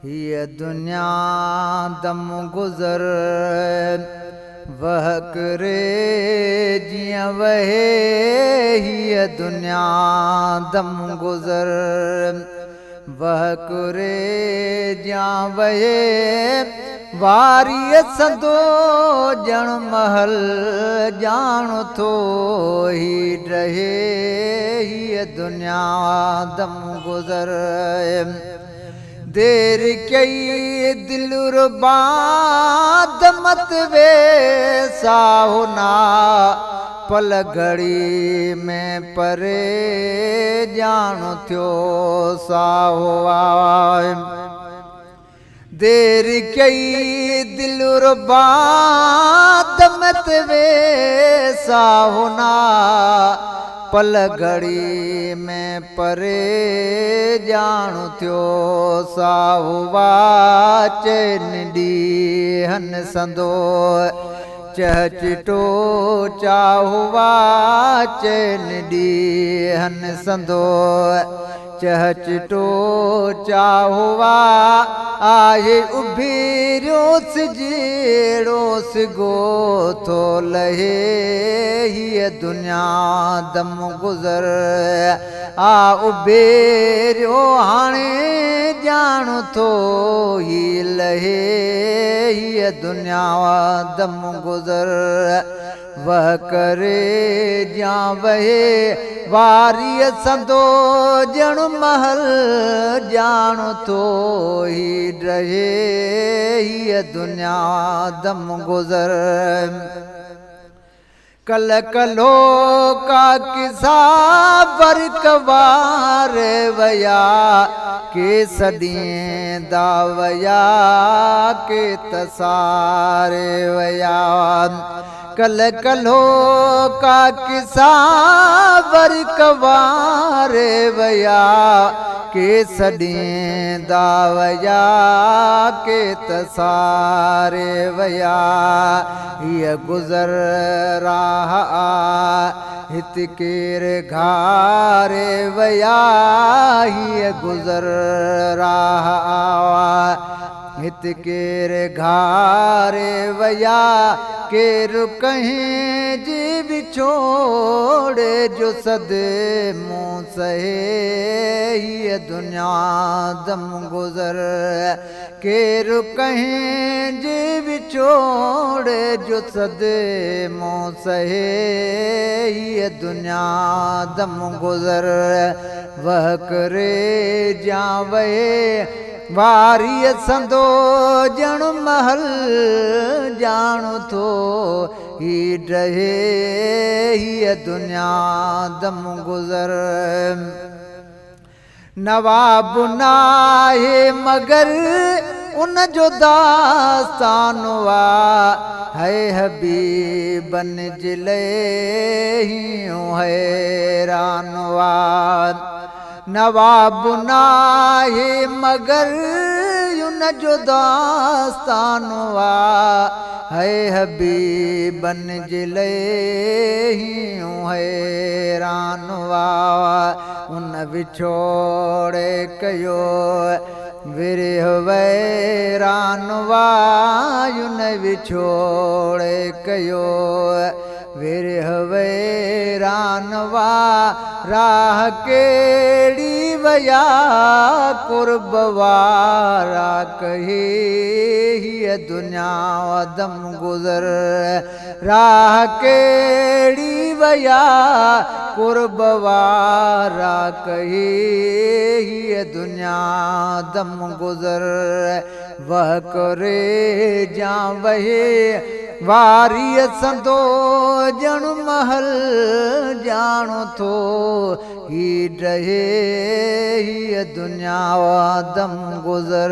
ये दुनिया दम गुज़र वह करे जियां वहे ये दुनिया दम गुज़र वह करे जियां वहे वारी सदो जण महल जान थो ही रहे ये दुनिया दम गुज़र देर कई दिलुरबाद मत वे साहुना पल घड़ी में परे जान थियो साहो देर कई दिलुरबाद मत वे साहुना पल घड़ी में परे जान थियो साहुवा चैन ॾींहन संदो चहचिटो चाहुवा चैन ॾींहन संदो चहचिटो चाहुवा आहे उभीरोस जेड़ोस गो थो लहे ये दुनिया दम गुज़र आ उभेरियो हाणे जान थो ही लहे ये दुनिया दम गुज़र वह करे जा वहे वारी संदो जण महल जान थो ही रहे ये दुनिया दम गुज़र कल कलो का किसा बरकवार वया के सदिएं दावया के तसारे वया कल कलो का किसा बरकवार वया के सदिएं दावया के तसारे वया ये गुज़र राह हित केर घारे वया ये गुज़र राह हित केर घारे वया केर कहीं जी बिछोड़े जो सद मुँह सहे ये दुनिया दम गुज़र केर कहीं जी बिछोड़े जो सद मुँह सहे ये दुनिया दम गुज़र वह करे जा वहे वारी संदो जण महल जान थो ही रहे ये दुनिया दम गुज़र नवाब नाहे मगर उन जो दास्तान वा है हबीबन जिले ही हैरान वा नवाब नाहे मगर उन जो दास्तान वा है हबीबन जिले ही हैरान वा उन विछोड़े कयो विरह वैरान वा उन विछोड़े कयो विरह वैरान वा राह केड़ी वया कुर्ब वारा कहे ये दुनिया दम गुज़र राह केड़ी वया कुर्ब वारा कहे ये दुनिया दम गुज़र वह करे जा वहे वारी संदो जण महल जान थो ही रहे ये दुनिया दम गुज़र